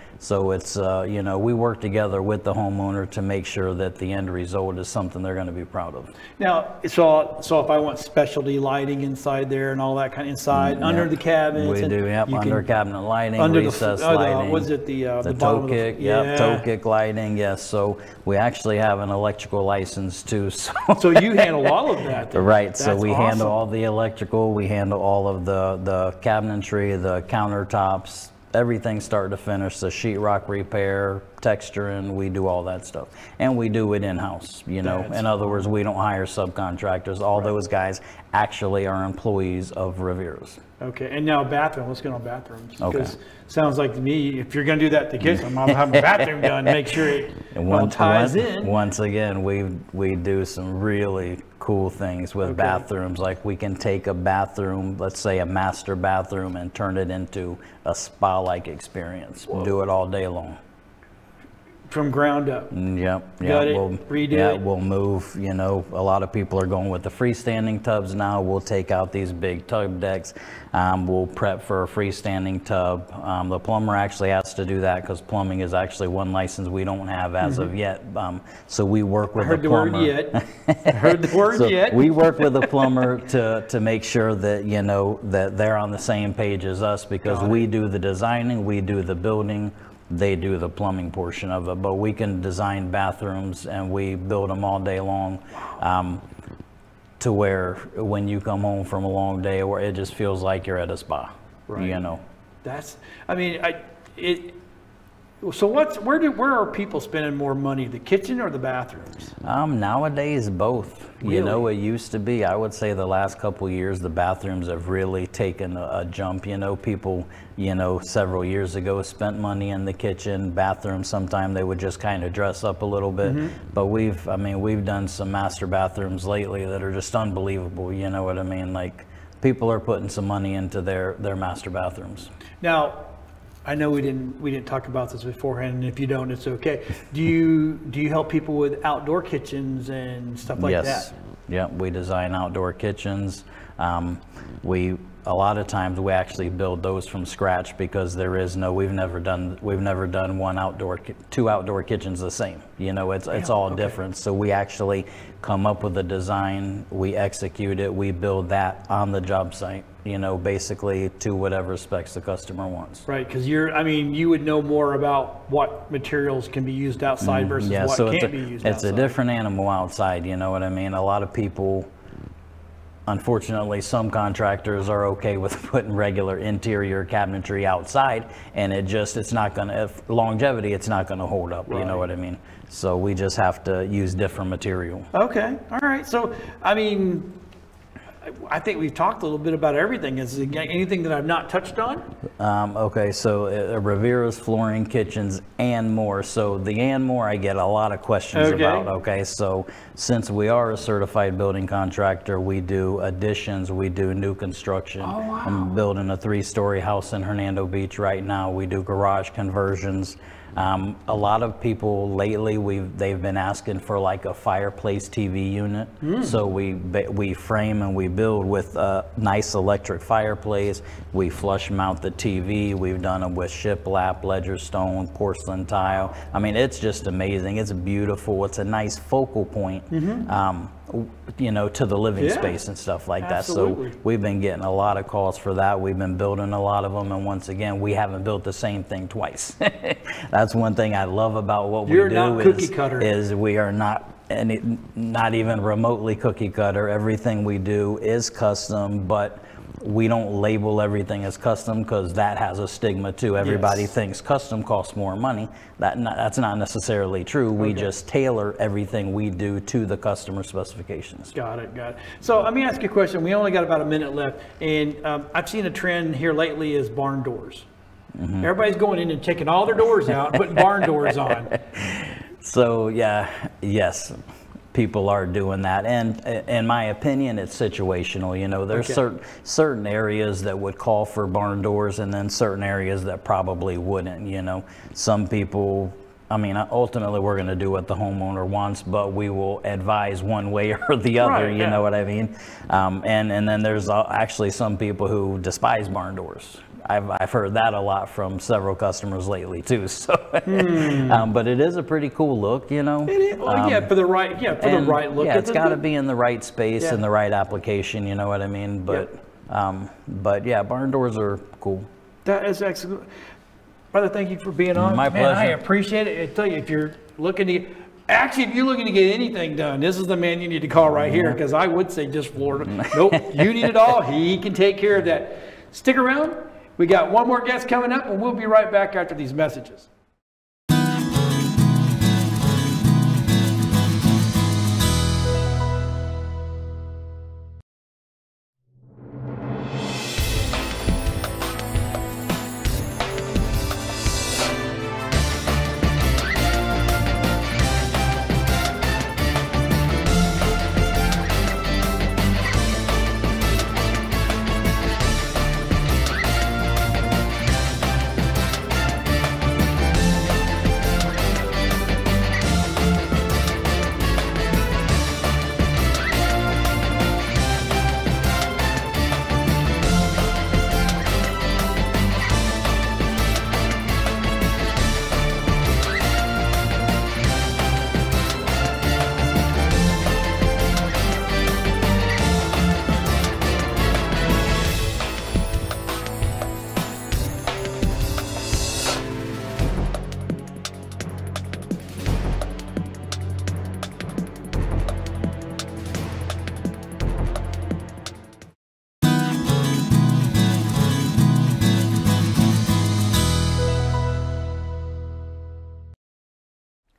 it's, you know, we work together with the homeowner to make sure that the end result is something they're going to be proud of. Now, so if I want specialty lighting inside there and all that kind of inside, under the cabinets. We do, yep, you under under cabinet lighting, Under recessed lighting. Was it the toe bottom kick? Of Yep, toe kick lighting. Yes. So we actually have an electrical license too. So you handle all of that. Then. Right. That's So we awesome. handle all the electrical. We handle all of the cabinetry, the countertops. Everything start to finish, the sheetrock repair, texturing, we do all that stuff. And we do it in-house, you know. In other words, we don't hire subcontractors. All those guys actually are employees of Riveras. Okay, and now bathroom, let's get on bathrooms. Okay. Because sounds like to me, if you're gonna do that at the kitchen, I'm having a bathroom done, make sure it ties in. Once again, we do some really cool things with bathrooms. Like we can take a bathroom, let's say a master bathroom, and turn it into a spa-like experience. Whoa. Do it all day long. From ground up. Yep. Got it, We'll, redo it. We'll move, you know, a lot of people are going with the freestanding tubs now. We'll take out these big tub decks. We'll prep for a freestanding tub. The plumber actually has to do that because plumbing is actually one license we don't have as of yet. So we work with the plumber. Heard the word yet. We work with the plumber to make sure that, you know, that they're on the same page as us, because we do the designing, we do the building, they do the plumbing portion of it. But we can design bathrooms and we build them all day long, to where when you come home from a long day, where it just feels like you're at a spa. Right. You know. That's, I mean, so where are people spending more money, the kitchen or the bathrooms? Nowadays, both. Really? You know, it used to be, I would say the last couple of years, the bathrooms have really taken a jump. You know, people, you know, several years ago spent money in the kitchen, bathrooms. Sometimes they would just kind of dress up a little bit. But we've done some master bathrooms lately that are just unbelievable. You know what I mean? Like, people are putting some money into their master bathrooms. Now, I know we didn't talk about this beforehand, and if you don't, it's okay. Do you help people with outdoor kitchens and stuff like that? Yes. Yeah, we design outdoor kitchens. A lot of times we actually build those from scratch, because we've never done two outdoor kitchens the same. You know, it's all different. So we actually come up with a design, we execute it, we build that on the job site, you know, basically to whatever specs the customer wants. Right, because you would know more about what materials can be used outside versus what can't be used outside. It's a different animal outside, you know what I mean? A lot of people, unfortunately, some contractors are okay with putting regular interior cabinetry outside, and it's not gonna, longevity, it's not gonna hold up, you know what I mean? So we just have to use different material. Okay, all right. So, I mean, I think we've talked a little bit about everything. Is there anything that I've not touched on? Okay, so Rivera's flooring, kitchens, and more. So the and more I get a lot of questions about. Okay, so since we are a certified building contractor, we do additions, we do new construction. Oh, wow. I'm building a 3-story house in Hernando Beach right now. We do garage conversions. A lot of people lately, they've been asking for like a fireplace TV unit. So we frame and we build with a nice electric fireplace. We flush mount the TV. We've done them with shiplap, ledger stone, porcelain tile. I mean, it's just amazing. It's beautiful. It's a nice focal point, you know, to the living space and stuff like that. So we've been getting a lot of calls for that. We've been building a lot of them, and once again, we haven't built the same thing twice. That's one thing I love about what we do is we are not even remotely cookie cutter. Everything we do is custom, but we don't label everything as custom, because that has a stigma too. Everybody thinks custom costs more money. That's not necessarily true. We just tailor everything we do to the customer specifications. Got it. So let me ask you a question. We only got about a minute left, and I've seen a trend here lately is barn doors. Everybody's going in and checking all their doors out, putting barn doors on. So yes. People are doing that, and in my opinion, it's situational. You know, there's certain areas that would call for barn doors, and then certain areas that probably wouldn't. You know, some people, I mean, ultimately we're going to do what the homeowner wants, but we will advise one way or the other. You know what I mean? And then there's actually some people who despise barn doors. I've heard that a lot from several customers lately too. So, but it is a pretty cool look, you know. It is, for the right, the right look. Yeah, it's got to be in the right space and the right application. You know what I mean? But yeah, barn doors are cool. That is excellent. Brother, thank you for being on. My pleasure. I appreciate it. I tell you, if you're looking to actually, if you're looking to get anything done, this is the man you need to call right here, because I would say just Florida. Nope, you need it all. He can take care of that. Stick around. We got one more guest coming up, and we'll be right back after these messages.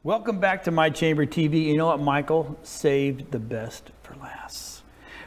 Welcome back to My Chamber TV. You know what, Michael saved the best for last.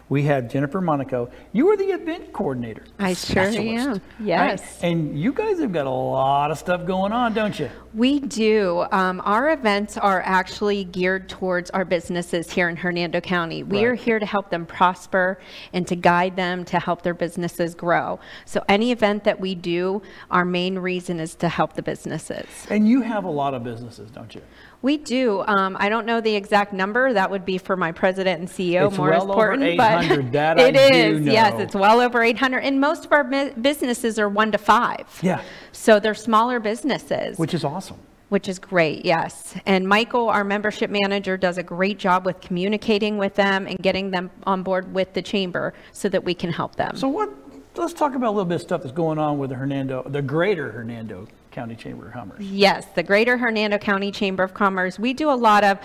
We have Jennifer Monaco. You are the event coordinator. I sure am. Yes. Right? And you guys have got a lot of stuff going on, don't you? We do. Our events are actually geared towards our businesses here in Hernando County. We are here to help them prosper and to guide them to help their businesses grow. So any event that we do, our main reason is to help the businesses. And you have a lot of businesses, don't you? We do. I don't know the exact number. That would be for my president and CEO, it's more well important. Over 800, but that it I is. Do know. Yes, it's well over 800. And most of our businesses are 1 to 5. Yeah. So they're smaller businesses. Which is awesome. Which is great, yes. And Michael, our membership manager, does a great job with communicating with them and getting them on board with the chamber so that we can help them. So let's talk about a little bit of stuff that's going on with the greater Hernando County Chamber of Commerce. Yes, the Greater Hernando County Chamber of Commerce. We do a lot of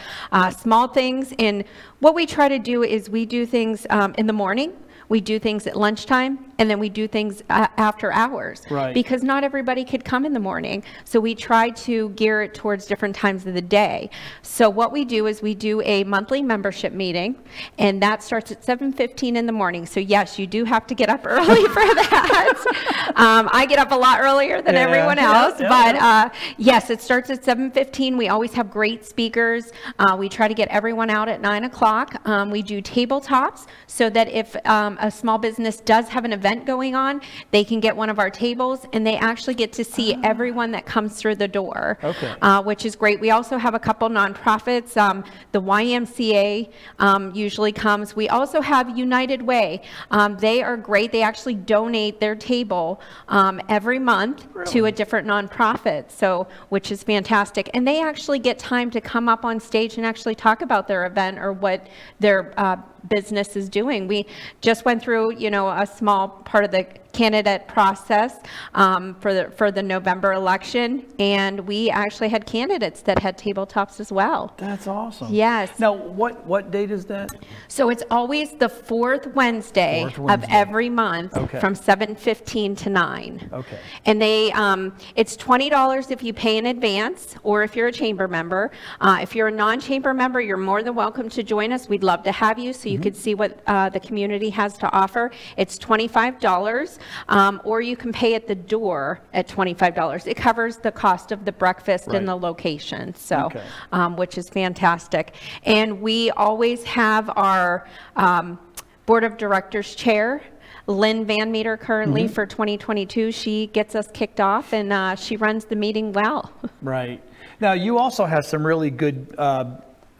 small things, and what we try to do is we do things in the morning, we do things at lunchtime, and then we do things after hours. Right. Because not everybody could come in the morning, so we try to gear it towards different times of the day. So what we do is we do a monthly membership meeting, and that starts at 7:15 in the morning. So yes, you do have to get up early for that. I get up a lot earlier than everyone else, but yes, it starts at 7:15. We always have great speakers. We try to get everyone out at 9 o'clock. We do tabletops so that if a small business does have an event going on, they can get one of our tables, and they actually get to see everyone that comes through the door, which is great. We also have a couple nonprofits. The YMCA usually comes. We also have United Way. They are great. They actually donate their table every month to a different nonprofit, so which is fantastic. And they actually get time to come up on stage and actually talk about their event or what their business is doing. We just went through, a small part of the candidate process for the November election, and we actually had candidates that had tabletops as well. That's awesome. Yes. Now, what date is that? So it's always the fourth Wednesday of every month from 7:15 to 9. Okay. And it's $20 if you pay in advance or if you're a chamber member. If you're a non-chamber member, you're more than welcome to join us. We'd love to have you so you could see what the community has to offer. It's $25. Or you can pay at the door at $25. It covers the cost of the breakfast and the location, so which is fantastic. And we always have our board of directors chair, Lynn Van Meter, currently for 2022. She gets us kicked off, and she runs the meeting well. Right. Now, you also have some really good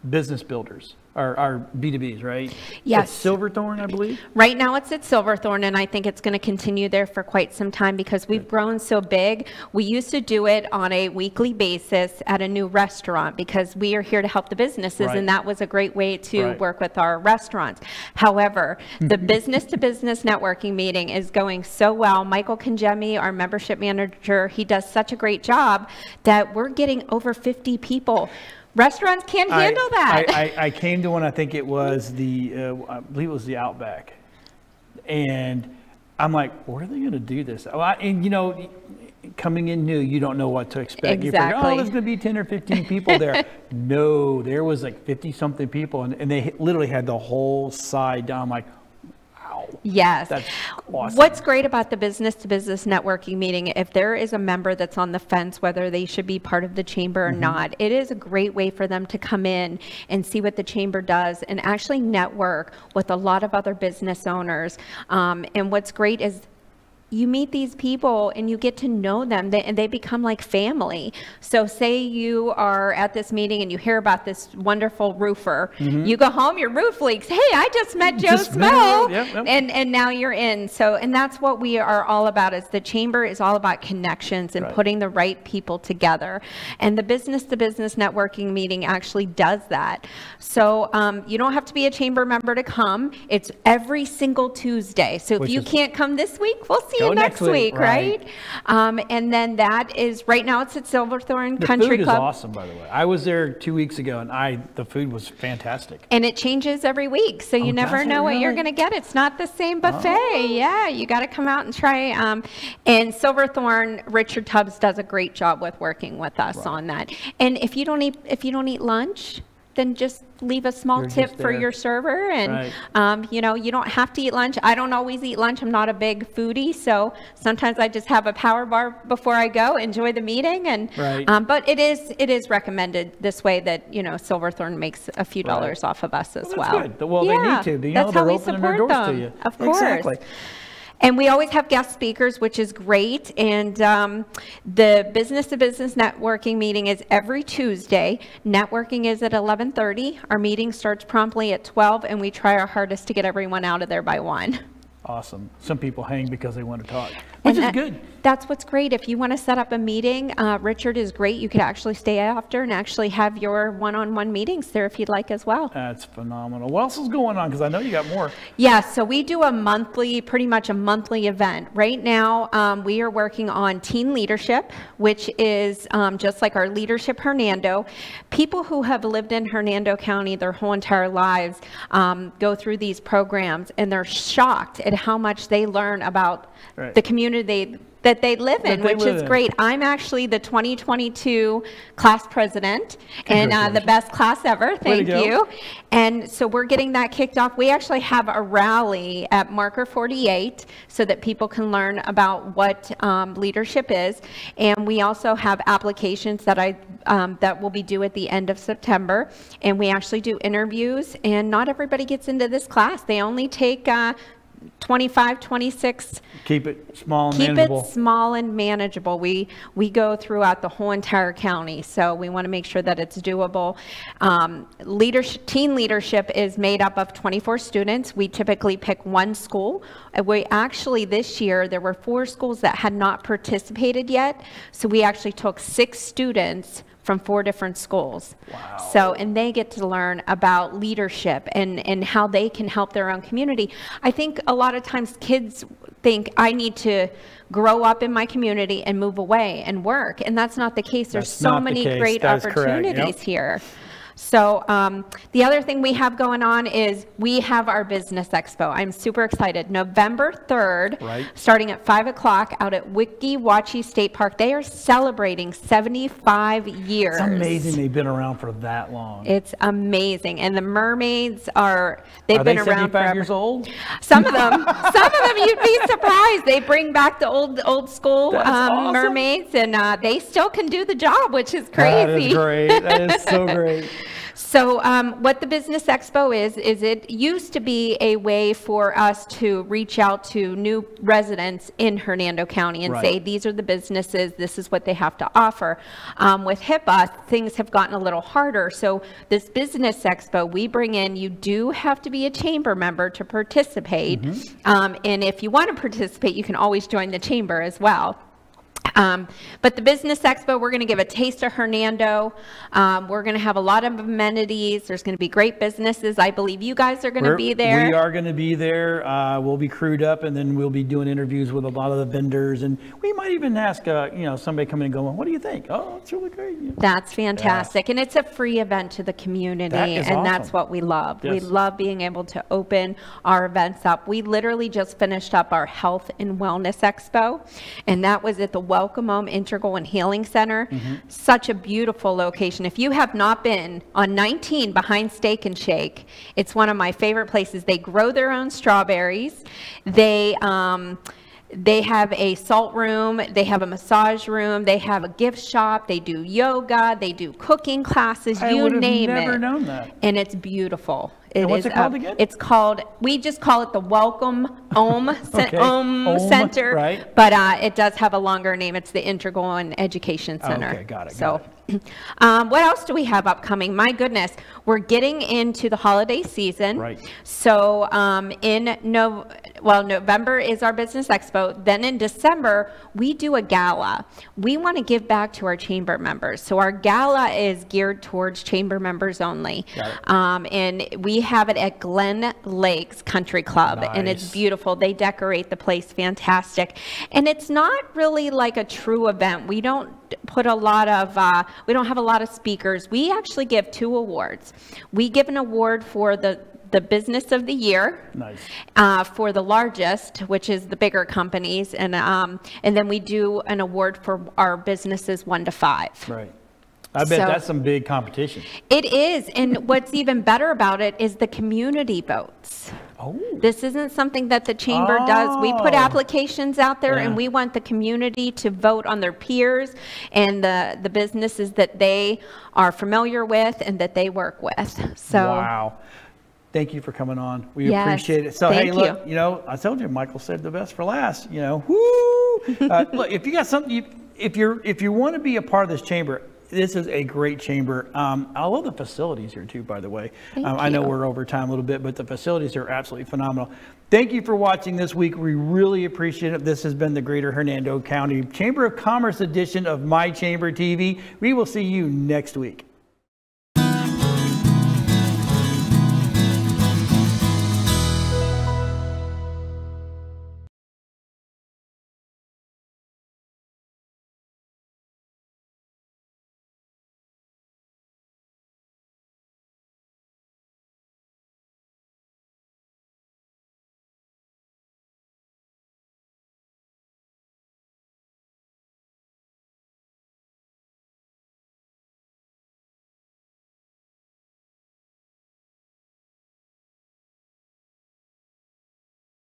business builders. our B2Bs, right? Yes. At Silverthorne, I believe. Right now it's at Silverthorne, and I think it's going to continue there for quite some time because we've grown so big. We used to do it on a weekly basis at a new restaurant because we are here to help the businesses, Right. and that was a great way to Right. work with our restaurants. However, the business-to-business networking meeting is going so well. Michael Conjemi, our membership manager, he does such a great job that we're getting over 50 people. Restaurants can't handle that. I came to one, I think it was I believe it was the Outback. And I'm like, where are they going to do this? Well, and you know, coming in new, you don't know what to expect. You figure, oh, there's going to be 10 or 15 people there. No, there was like 50 something people, and they literally had the whole side down. I'm like, wow. Yes. That's awesome. What's great about the business-to-business networking meeting, if there is a member that's on the fence whether they should be part of the chamber or not, it is a great way for them to come in and see what the chamber does and actually network with a lot of other business owners. And what's great is you meet these people and you get to know them, and they become like family. So say you are at this meeting and you hear about this wonderful roofer. You go home, your roof leaks. Hey, I just met Joe Smo. Yep. And now you're in. So, and that's what we are all about, is the chamber is all about connections and putting the right people together. And the business-to-business networking meeting actually does that. So you don't have to be a chamber member to come. It's every single Tuesday. So if you can't come this week, we'll see you next week, right? And then that is, right now it's at Silverthorne Country Club. The food is awesome, by the way. I was there 2 weeks ago, and the food was fantastic. And it changes every week, so you never know what you're going to get. It's not the same buffet. Yeah, you got to come out and try. And Silverthorne, Richard Tubbs does a great job with working with us on that. And if you don't eat lunch, then just leave a small tip for your server. And, you know, you don't have to eat lunch. I don't always eat lunch. I'm not a big foodie. So sometimes I just have a power bar before I go, enjoy the meeting. And, but it is recommended this way that, you know, Silverthorne makes a few dollars off of us as well. Good. Well, they need to. You know, that's how they're we opening their support doors them. to you. Of course. Exactly. And we always have guest speakers, which is great. And the business-to-business networking meeting is every Tuesday. Networking is at 11:30. Our meeting starts promptly at 12, and we try our hardest to get everyone out of there by 1. Awesome. Some people hang because they want to talk, which is good. That's what's great. If you want to set up a meeting, Richard is great. You could actually stay after and actually have your one-on-one meetings there if you'd like as well. That's phenomenal. What else is going on? Because I know you got more. Yeah, so we do a monthly, pretty much a monthly event. Right now, we are working on teen leadership, which is just like our Leadership Hernando. People who have lived in Hernando County their whole entire lives go through these programs, and they're shocked at how much they learn about the community that they live in, which is great. I'm actually the 2022 class president, and the best class ever. Thank you. And so we're getting that kicked off. We actually have a rally at Marker 48 so that people can learn about what leadership is. And we also have applications that that will be due at the end of September. And we actually do interviews, and not everybody gets into this class. They only take 25, 26. Keep it small and manageable. Keep it small and manageable. We go throughout the whole entire county, so we want to make sure that it's doable. Teen leadership is made up of 24 students. We typically pick one school. We actually, this year, there were 4 schools that had not participated yet, so we actually took 6 students from 4 different schools. Wow. So, and they get to learn about leadership and how they can help their own community. I think a lot of times kids think, I need to grow up in my community and move away and work. And that's not the case. There's so many great opportunities here. So the other thing we have going on is we have our Business Expo. I'm super excited. November 3rd, starting at 5 o'clock out at Weeki Wachee State Park. They are celebrating 75 years. It's amazing they've been around for that long. It's amazing. And the mermaids they've been around 75 years old? Some of them. You'd be surprised. They bring back the old school awesome. Mermaids, and they still can do the job, which is crazy. That is great. That is so great. So what the Business Expo is it used to be a way for us to reach out to new residents in Hernando County and say, these are the businesses, this is what they have to offer. With HIPAA, things have gotten a little harder. So this Business Expo, we bring in, you do have to be a chamber member to participate. And if you want to participate, you can always join the chamber as well. But the Business Expo, we're going to give a taste of Hernando. We're going to have a lot of amenities. There's going to be great businesses. I believe you guys are going to be there. We are going to be there. We'll be crewed up, and then we'll be doing interviews with a lot of the vendors. And we might even ask, somebody come in and go, what do you think? Oh, it's really great. Yeah. That's fantastic. And it's a free event to the community. And awesome. That's what we love. Yes. We love being able to open our events up. We literally just finished up our Health and Wellness Expo, and that was at the Welcome Home Integral and Healing Center. Such a beautiful location. If you have not been on 19 behind Steak and Shake, it's one of my favorite places. They grow their own strawberries. They have a salt room, they have a massage room, they have a gift shop, they do yoga, they do cooking classes, you name it. I would have never known that. And it's beautiful. And what's it called again? It's called, we just call it the Welcome Home Center, right. But it does have a longer name. It's the Integral and Education Center. Okay, got it. So, what else do we have upcoming? My goodness, we're getting into the holiday season. Right. So, November is our Business Expo. Then in December, we do a gala. We want to give back to our chamber members. So our gala is geared towards chamber members only. And we have it at Glen Lakes Country Club. And it's beautiful. They decorate the place fantastic. And it's not really like a true event. We don't put a lot of, we don't have a lot of speakers. We actually give 2 awards. We give an award for the Business of the Year, for the largest, which is the bigger companies, and then we do an award for our businesses 1 to 5. Right. I bet that's some big competition. It is, and what's even better about it is the community votes. Oh. This isn't something that the chamber does. We put applications out there, and we want the community to vote on their peers and the businesses that they are familiar with and that they work with. So. Wow. Thank you for coming on. We appreciate it. So, hey, look, I told you, Michael said the best for last, woo! Look, if you got something, if you want to be a part of this chamber, this is a great chamber. I love the facilities here too, by the way. I know we're over time a little bit, but the facilities are absolutely phenomenal. Thank you for watching this week. We really appreciate it. This has been the Greater Hernando County Chamber of Commerce edition of My Chamber TV. We will see you next week.